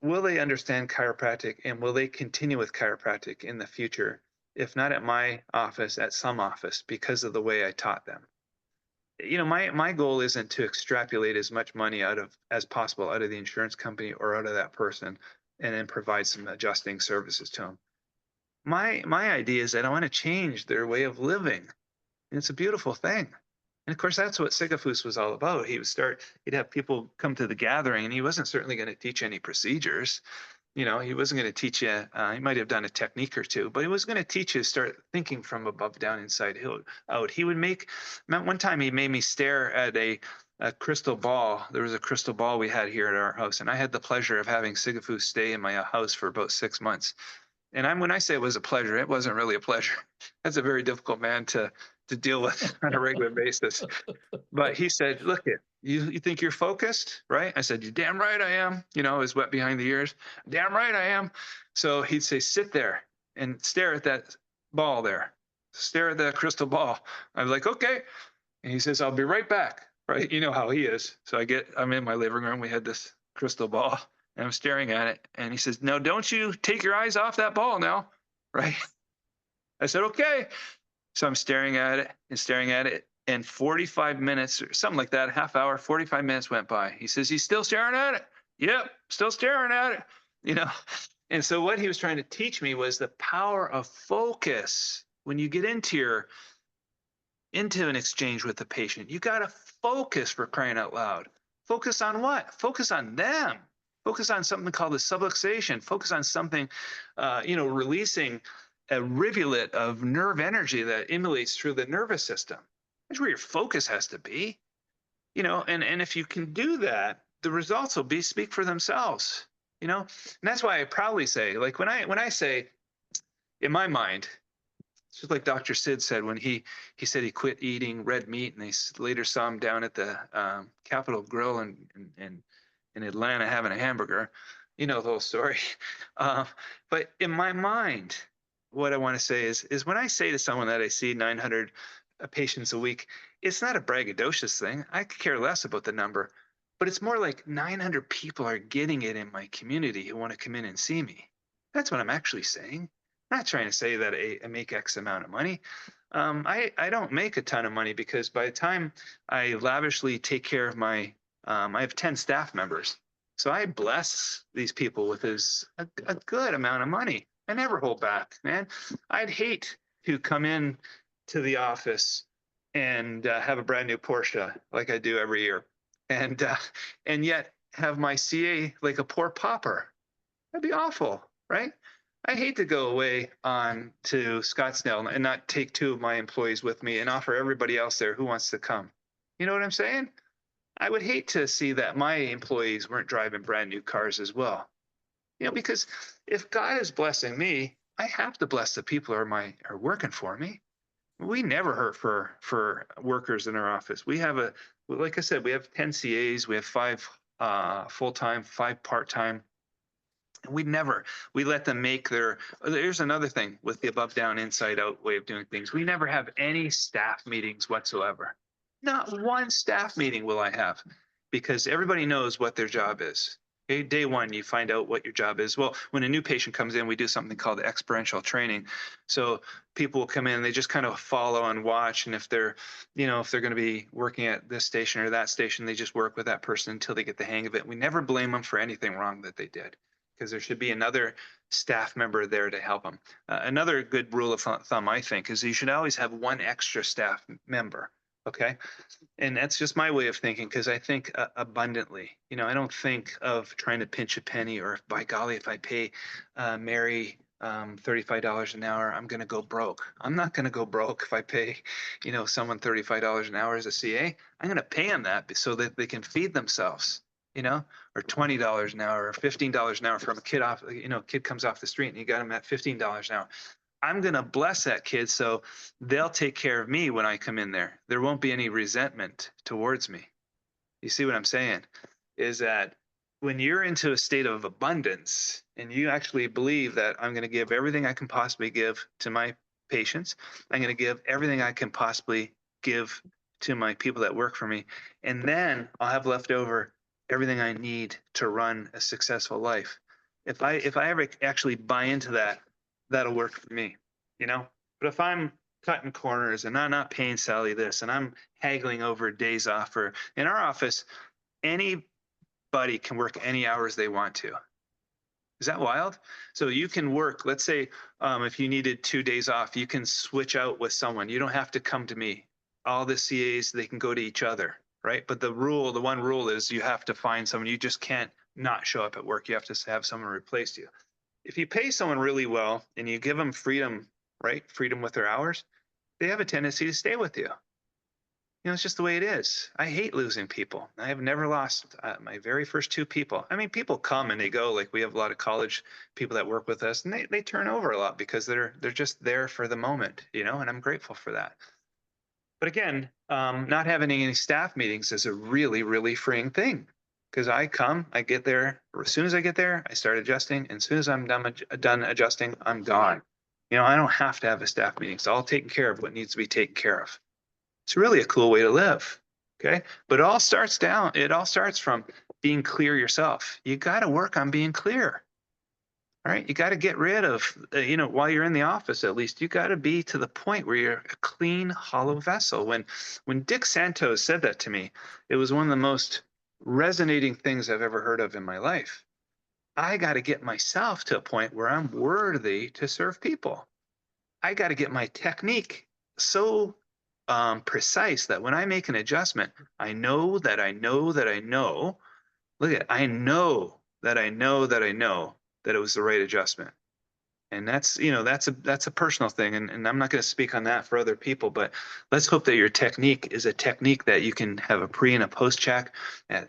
understand chiropractic, and will they continue with chiropractic in the future? If not at my office, at some office, because of the way I taught them. My goal isn't to extrapolate as much money as possible out of the insurance company or out of that person, and then provide some adjusting services to them. My idea is that I want to change their way of living, and it's a beautiful thing. And of course, that's what Sigafus was all about. He'd have people come to the gathering, and he wasn't certainly going to teach any procedures. He wasn't going to teach you, he might have done a technique or two, but he was going to teach you to start thinking from above, down, inside out. One time he made me stare at a crystal ball. There was a crystal ball we had here at our house, and I had the pleasure of having Sigafus stay in my house for about 6 months. And when I say it was a pleasure, it wasn't really a pleasure. That's a very difficult man to deal with on a regular basis. But he said, look, you think you're focused, right? I said, you're damn right I am. I was wet behind the ears. Damn right I am. So he'd say, sit there and stare at that ball there. Stare at that crystal ball. I'm like, okay. And he says, I'll be right back. Right? You know how he is. So I'm in my living room. We had this crystal ball, and I'm staring at it. And he says, no, don't you take your eyes off that ball now. Right? I said, okay. So I'm staring at it and staring at it. And 45 minutes or something like that, half hour, 45 minutes went by. He says, he's still staring at it. Yep, still staring at it. And so what he was trying to teach me was the power of focus. When you get into an exchange with the patient, you got to focus, for crying out loud. Focus on what? Focus on them. Focus on something called the subluxation. Focus on something, releasing a rivulet of nerve energy that emanates through the nervous system. That's where your focus has to be, and if you can do that, the results will speak for themselves, and that's why I proudly say, like, when I say, in my mind, it's just like Dr. Sid said when he said he quit eating red meat, and they later saw him down at the Capitol Grill in Atlanta having a hamburger. The whole story. But in my mind, what I want to say is when I say to someone that I see 900 patients a week, it's not a braggadocious thing. I could care less about the number, but it's more like 900 people are getting it in my community who want to come in and see me. That's what I'm actually saying. I'm not trying to say that I make X amount of money. I don't make a ton of money, because by the time I lavishly take care of I have 10 staff members. So I bless these people with a good amount of money. I never hold back, man. I'd hate to come in to the office and have a brand new Porsche like I do every year, and yet have my CA like a poor pauper. That'd be awful, right? I hate to go away on to Scottsdale and not take 2 of my employees with me and offer everybody else there who wants to come. You know what I'm saying? I would hate to see that my employees weren't driving brand new cars as well. Because if God is blessing me, I have to bless the people who are working for me. We never hurt for workers in our office. We have like I said, we have 10 CAs, we have 5 full-time, 5 part-time. We let them make there's another thing with the above, down, inside out way of doing things. We never have any staff meetings whatsoever. Not one staff meeting will I have, because everybody knows what their job is. Okay, day one, you find out what your job is. Well, when a new patient comes in, we do something called experiential training. So people will come in, they just kind of follow and watch. And if they're, if they're going to be working at this station or that station, they just work with that person until they get the hang of it. We never blame them for anything wrong that they did, because there should be another staff member there to help them. Another good rule of thumb, I think, is you should always have one extra staff member. Okay. And that's just my way of thinking, because I think abundantly. I don't think of trying to pinch a penny, or by golly, if I pay Mary $35 an hour, I'm going to go broke. I'm not going to go broke if I pay, someone $35 an hour as a CA. I'm going to pay them that so that they can feed themselves, or $20 an hour or $15 an hour from a kid off, kid comes off the street and you got him at $15 an hour. I'm going to bless that kid so they'll take care of me when I come in there. There won't be any resentment towards me. You see what I'm saying? Is that when you're into a state of abundance and you actually believe that I'm going to give everything I can possibly give to my patients, I'm going to give everything I can possibly give to my people that work for me, and then I'll have left over everything I need to run a successful life. If I ever actually buy into that, that'll work for me, But if I'm cutting corners and I'm not paying Sally this and I'm haggling over days off, or in our office, anybody can work any hours they want to. Is that wild? So you can work, let's say, if you needed 2 days off, you can switch out with someone. You don't have to come to me. All the CAs, they can go to each other, right? But the one rule is you have to find someone. You just can't not show up at work. You have to have someone replace you. If you pay someone really well and you give them freedom, right? Freedom with their hours, they have a tendency to stay with you. It's just the way it is. I hate losing people. I have never lost my very first 2 people. I mean, people come and they go. Like, we have a lot of college people that work with us, and they turn over a lot because they're just there for the moment, and I'm grateful for that. But again, not having any staff meetings is a really, really freeing thing. Because I get there, as soon as I get there, I start adjusting. And as soon as I'm done adjusting, I'm gone. I don't have to have a staff meeting. It's all taken care of what needs to be taken care of. It's really a cool way to live. Okay. But it all starts from being clear yourself. You got to work on being clear. All right. You got to get rid of, while you're in the office, at least, you got to be to the point where you're a clean, hollow vessel. When Dick Santos said that to me, it was one of the most resonating things I've ever heard of in my life. I got to get myself to a point where I'm worthy to serve people. I got to get my technique so precise that when I make an adjustment, I know that I know that I know. Look at it, I know that I know that I know that it was the right adjustment. And that's a personal thing. And I'm not going to speak on that for other people, but let's hope that your technique is a technique that you can have a pre and a post check.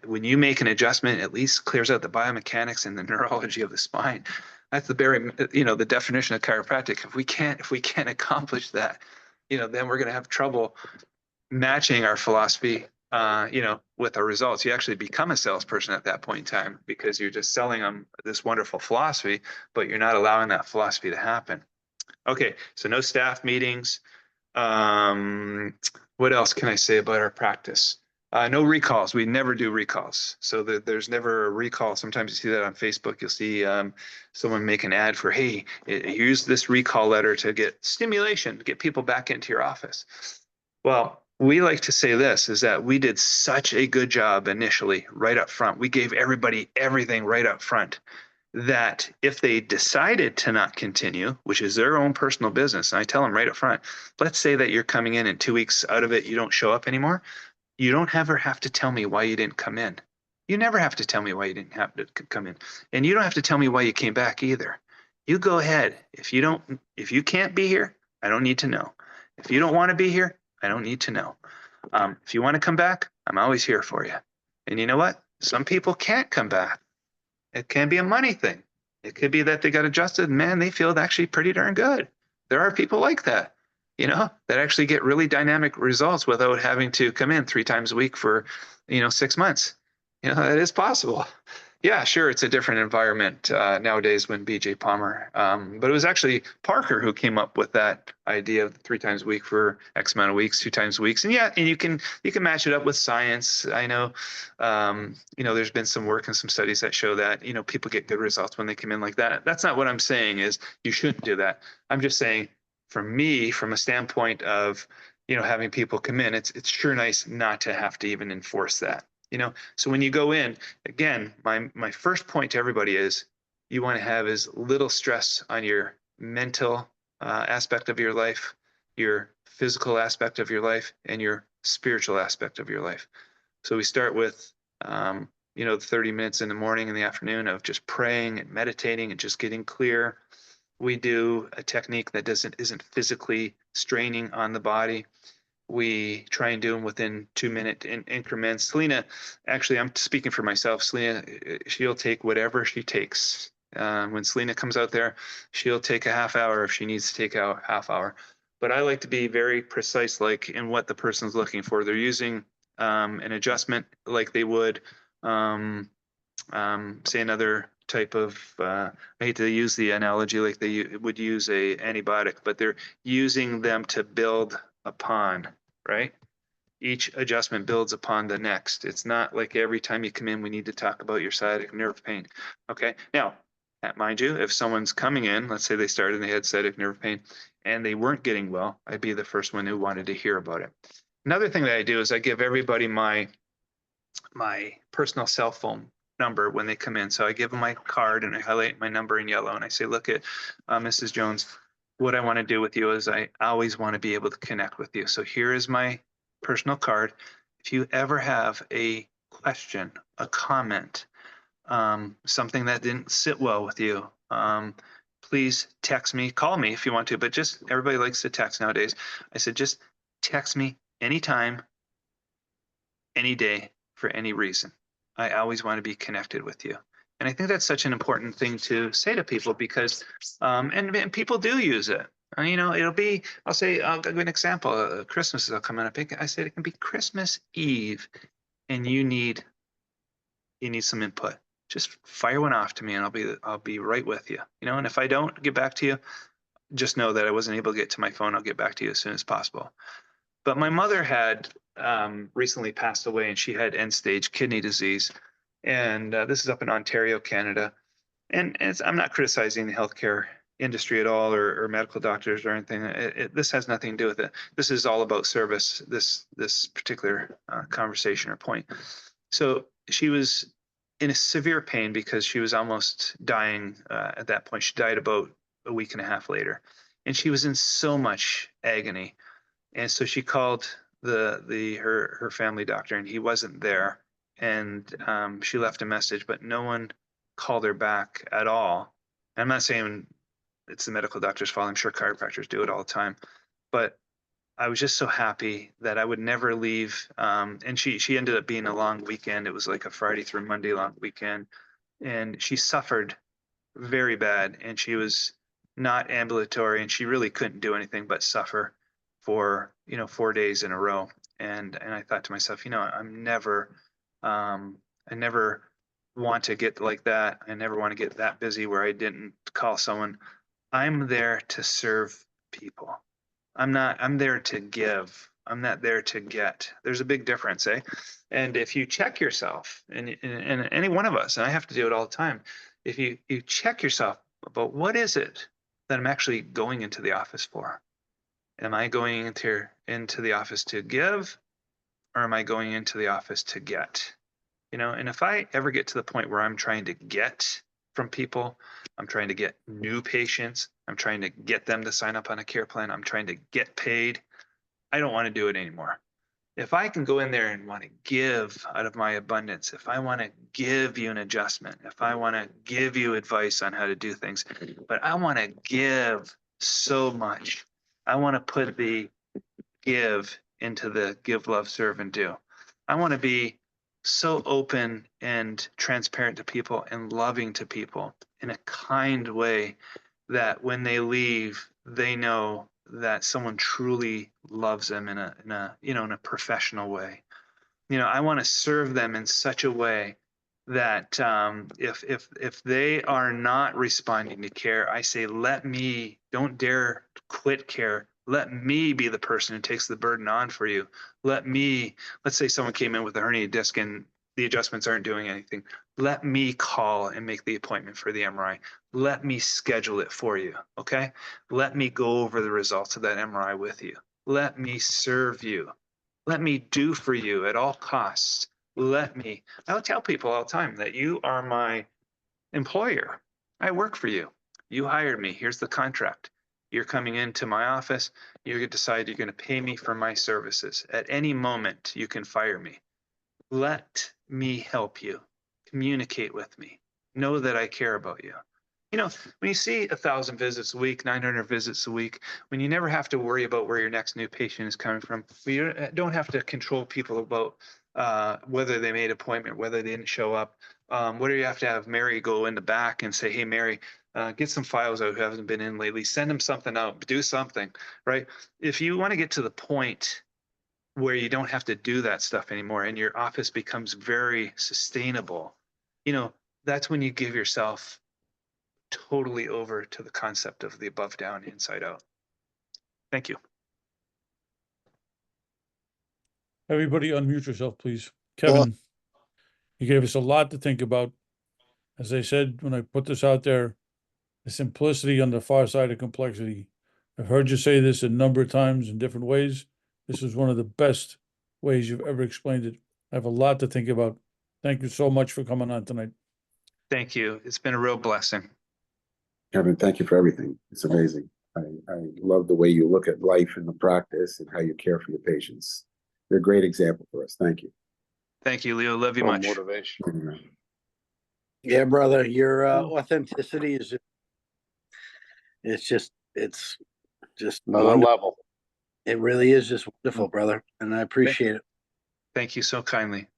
When you make an adjustment, at least clears out the biomechanics and the neurology of the spine. That's the definition of chiropractic. If we can't accomplish that, then we're going to have trouble matching our philosophy with our results. You actually become a salesperson at that point in time, because you're just selling them this wonderful philosophy, but you're not allowing that philosophy to happen. Okay, so no staff meetings. What else can I say about our practice? No recalls. We never do recalls. So there's never a recall. Sometimes you see that on Facebook. You'll see someone make an ad for, hey, use this recall letter to get stimulation, get people back into your office. Well, we like to say this, is that we did such a good job initially, right up front. We gave everybody everything right up front, that if they decided to not continue, which is their own personal business, and I tell them right up front, let's say that you're coming in and 2 weeks out of it, you don't show up anymore. You don't ever have to tell me why you didn't come in. You never have to tell me why you didn't have to come in. And you don't have to tell me why you came back either. You go ahead. If you can't be here, I don't need to know. If you don't want to be here, I don't need to know. If you want to come back, I'm always here for you. And you know what? Some people can't come back. It can be a money thing. It could be that they got adjusted and, man, they feel actually pretty darn good. There are people like that, that actually get really dynamic results without having to come in 3 times a week for, 6 months. That is possible. Yeah, sure. It's a different environment nowadays when BJ Palmer, but it was actually Parker who came up with that idea of 3 times a week for X amount of weeks, 2 times weeks. And yeah, and you can match it up with science. I know, there's been some work and some studies that show that, people get good results when they come in like that. That's not what I'm saying is you shouldn't do that. I'm just saying for me, from a standpoint of, having people come in, it's sure nice not to have to even enforce that. So when you go in, again, my first point to everybody is you want to have as little stress on your mental aspect of your life, your physical aspect of your life, and your spiritual aspect of your life. So we start with, the 30 minutes in the morning and the afternoon of just praying and meditating and just getting clear. We do a technique that isn't physically straining on the body. We try and do them within 2-minute increments. Selena, actually, I'm speaking for myself. Selena, she'll take whatever she takes. When Selena comes out there, she'll take a half hour if she needs to take a half hour. But I like to be very precise, like in what the person's looking for. They're using an adjustment like they would, say another type of, I hate to use the analogy like they would use a antibiotic, but they're using them to build upon, right? Each adjustment builds upon the next. It's not like every time you come in, we need to talk about your sciatic nerve pain. Okay. Now, mind you, if someone's coming in, let's say they started and they had sciatic nerve pain and they weren't getting well, I'd be the first one who wanted to hear about it. Another thing that I do is I give everybody my personal cell phone number when they come in. So I give them my card and I highlight my number in yellow and I say, look at Mrs. Jones, what I want to do with you is I always want to be able to connect with you. So here is my personal card. If you ever have a question, a comment, something that didn't sit well with you, please text me, call me if you want to, but just everybody likes to text nowadays. I said, just text me anytime, any day, for any reason. I always want to be connected with you. And I think that's such an important thing to say to people because, and people do use it. It'll be, I'll give an example. Christmas is coming up. I said it can be Christmas Eve and you need some input. Just fire one off to me and I'll be right with you. And if I don't get back to you, just know that I wasn't able to get to my phone. I'll get back to you as soon as possible. But my mother had recently passed away and she had end-stage kidney disease. And this is up in Ontario, Canada. And I'm not criticizing the healthcare industry at all or medical doctors or anything. This has nothing to do with it. This is all about service, this particular conversation or point. So she was in a severe pain because she was almost dying at that point. She died about a week and a half later. And she was in so much agony. And so she called her family doctor and he wasn't there. And she left a message, but no one called her back at all. I'm not saying it's the medical doctor's fault. I'm sure chiropractors do it all the time. But I was just so happy that I would never leave. And she ended up being a long weekend. It was like a Friday through Monday long weekend. And she suffered very bad. And she was not ambulatory and she really couldn't do anything but suffer for 4 days in a row. And I thought to myself, I never want to get like that. I never want to get that busy where I didn't call someone. I'm there to serve people. I'm there to give. I'm not there to get. There's a big difference, eh? And if you check yourself, and any one of us, and I have to do it all the time, if you check yourself about what is it that I'm actually going into the office for? Am I going into the office to give, or am I going into the office to get? And if I ever get to the point where I'm trying to get from people, I'm trying to get new patients, I'm trying to get them to sign up on a care plan, I'm trying to get paid, I don't want to do it anymore. If I can go in there and want to give out of my abundance, if I want to give you an adjustment, if I want to give you advice on how to do things, but I want to give so much. I want to put the give into the give, love, serve, and do. I want to be so open and transparent to people and loving to people in a kind way that when they leave, they know that someone truly loves them in a professional way. I want to serve them in such a way that if they are not responding to care, I say, don't dare quit care. Let me be the person who takes the burden on for you. Let's say someone came in with a herniated disc and the adjustments aren't doing anything. Let me call and make the appointment for the MRI. Let me schedule it for you, okay? Let me go over the results of that MRI with you. Let me serve you. Let me do for you at all costs. I'll tell people all the time that you are my employer. I work for you. You hired me. Here's the contract. You're coming into my office. You're going to decide you're going to pay me for my services. At any moment, you can fire me. Let me help you. Communicate with me. Know that I care about you. You know, when you see 1,000 visits a week, 900 visits a week, when you never have to worry about where your next new patient is coming from, you don't have to control people about whether they made an appointment, whether they didn't show up. Whether you have to have Mary go in the back and say, hey, Mary, get some files out who haven't been in lately, send them something out, do something, right? If you want to get to the point where you don't have to do that stuff anymore and your office becomes very sustainable, you know, that's when you give yourself totally over to the concept of the above down, inside out. Thank you. Everybody unmute yourself, please. Kevin, you gave us a lot to think about. As I said, when I put this out there, the simplicity on the far side of complexity. I've heard you say this a number of times in different ways. This is one of the best ways you've ever explained it. I have a lot to think about. Thank you so much for coming on tonight. Thank you. It's been a real blessing. Kevin, thank you for everything. It's amazing. I love the way you look at life and the practice and how you care for your patients. You're a great example for us. Thank you. Thank you, Leo. Love you Oh, much. motivation. Yeah, brother, your authenticity is it's just Another wonderful. level. It really is just wonderful, brother, and I appreciate it. Thank you so kindly.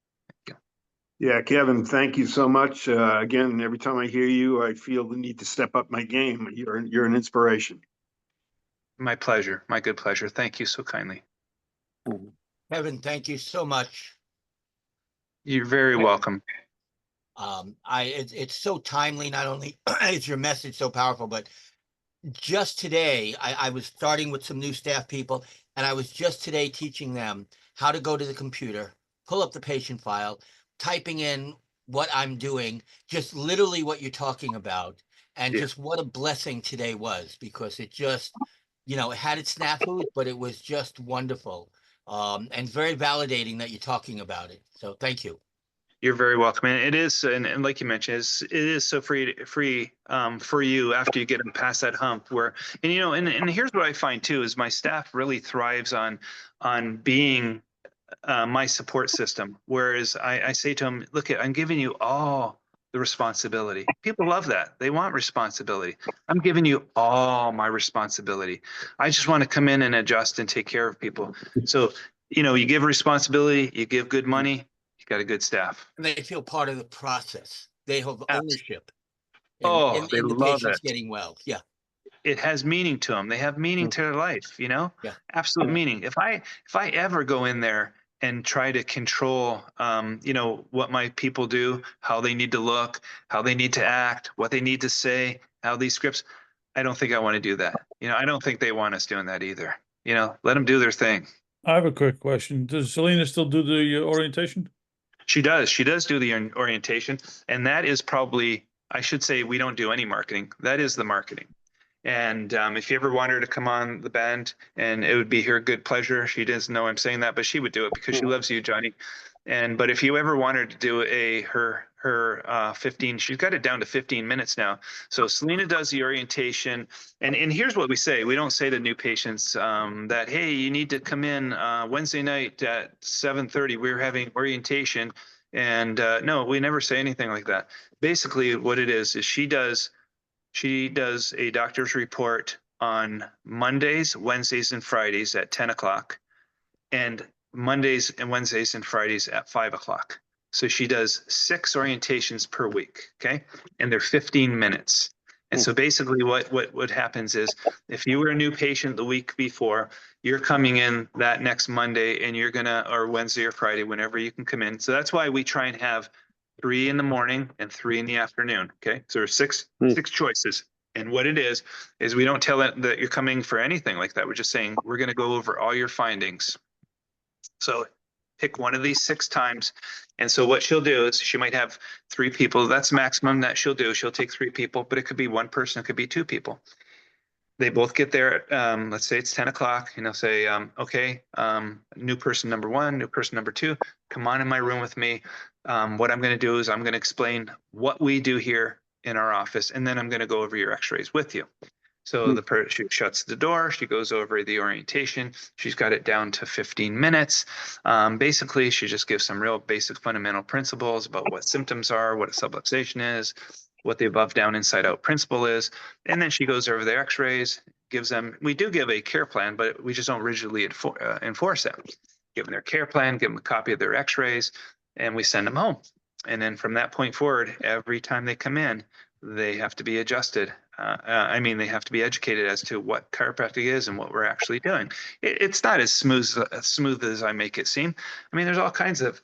Yeah, Kevin, thank you so much. Again, every time I hear you, I feel the need to step up my game. You're an inspiration. My pleasure. My good pleasure. Thank you so kindly. Kevin, thank you so much. You're very welcome. It's so timely. Not only is your message so powerful, but just today, I was starting with some new staff people, and I was just today teaching them how to go to the computer, pull up the patient file, typing in what I'm doing, just literally what you're talking about, and Yeah. just what a blessing today was, because it just, it had its snafus, but it was just wonderful, and very validating that you're talking about it. So thank you. You're very welcome. And it is, and like you mentioned, it is so free for you after you get them past that hump where, and here's what I find too, is my staff really thrives on being my support system. Whereas I say to them, look, I'm giving you all the responsibility. People love that. They want responsibility. I'm giving you all my responsibility. I just want to come in and adjust and take care of people. So, you give responsibility, you give good money, you got a good staff. And they feel part of the process. They have ownership They in the love patients it. getting well. Yeah. It has meaning to them. They have meaning to their life, Yeah. absolute meaning. If I ever go in there and try to control, what my people do, how they need to look, how they need to act, what they need to say, how these scripts, I don't think I want to do that. I don't think they want us doing that either. Let them do their thing. I have a quick question. Does Selena still do the orientation? She does. She does do the orientation. And that is probably, I should say, we don't do any marketing. That is the marketing. And if you ever want her to come on the band, and it would be her good pleasure. She doesn't know I'm saying that, but she would do it because she loves you, Johnny. But if you ever want her to do her 15, she's got it down to 15 minutes now. So Selena does the orientation, and here's what we say. We don't say to new patients that, hey, you need to come in Wednesday night at 7:30. We're having orientation, and no, we never say anything like that. Basically, what it is she does a doctor's report on Mondays, Wednesdays, and Fridays at 10 o'clock, and Mondays and Wednesdays and Fridays at 5 o'clock. So she does 6 orientations per week, okay? And they're 15 minutes. And so basically what happens is if you were a new patient the week before, you're coming in that next Monday and you're or Wednesday or Friday, whenever you can come in. So that's why we try and have 3 in the morning, and 3 in the afternoon. Okay, so there's six choices. And what it is we don't tell it that you're coming for anything like that. We're just saying we're going to go over all your findings. So pick one of these 6 times. And so what she'll do is she might have 3 people. That's maximum that she'll do. She'll take 3 people, but it could be 1 person, it could be 2 people. They both get there at, let's say it's 10 o'clock, and they'll say, okay, new person number 1, new person number 2, come on in my room with me. What I'm going to do is I'm going to explain what we do here in our office, and then I'm going to go over your x-rays with you. So she shuts the door, she goes over the orientation, she's got it down to 15 minutes. Basically, she just gives some real basic fundamental principles about what symptoms are, what a subluxation is, what the above, down, inside out principle is. And then she goes over their x-rays, gives them, we do give a care plan, but we just don't rigidly enforce that. Give them their care plan, give them a copy of their x-rays, and we send them home. And then from that point forward, every time they come in, they have to be adjusted. They have to be educated as to what chiropractic is and what we're actually doing. It's not as smooth as I make it seem. I mean, there's all kinds of,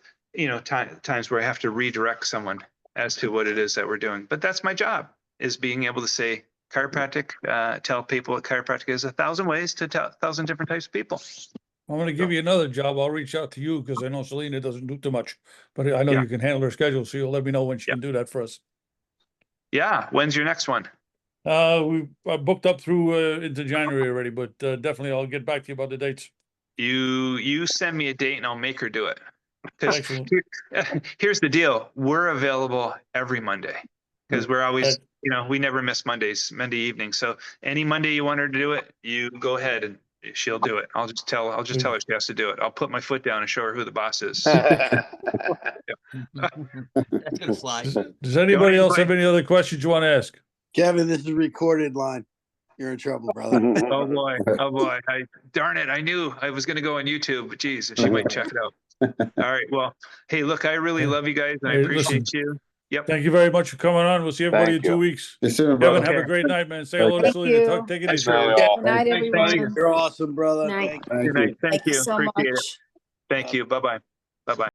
times where I have to redirect someone as to what it is that we're doing. But that's my job, is being able to say chiropractic, tell people what chiropractic is, 1,000 ways to tell 1,000 different types of people. I'm gonna give you another job. I'll reach out to you because I know Selena doesn't do too much, but I know you can handle her schedule, so you'll let me know when she can do that for us. Yeah. When's your next one? We booked up through into January already, but definitely I'll get back to you about the dates. You send me a date and I'll make her do it. Because Excellent. here's the deal. We're available every Monday because we're always, we never miss Monday evening. So any Monday you want her to do it, you go ahead and she'll do it. I'll just tell her she has to do it. I'll put my foot down and show her who the boss is. That's gonna fly. Does anybody else have any other questions you want to ask? Kevin, this is a recorded line. You're in trouble, brother. Oh boy. Darn it. I knew I was going to go on YouTube, but geez, she might check it out. All right. Well, hey, look, I really love you guys and I appreciate you. Yep. Thank you very much for coming on. We'll see everybody in Thank 2 you. weeks. Yes, sir, Kevin, brother. have a great night, man. Say hello to Thank Selena. you. Take it Thanks easy. for it all. Good night, everyone. You're awesome, brother. Night. Thank you. Thank Good night. you. Thank Thank you you. so Appreciate it. much. Thank you. Bye-bye. Bye-bye.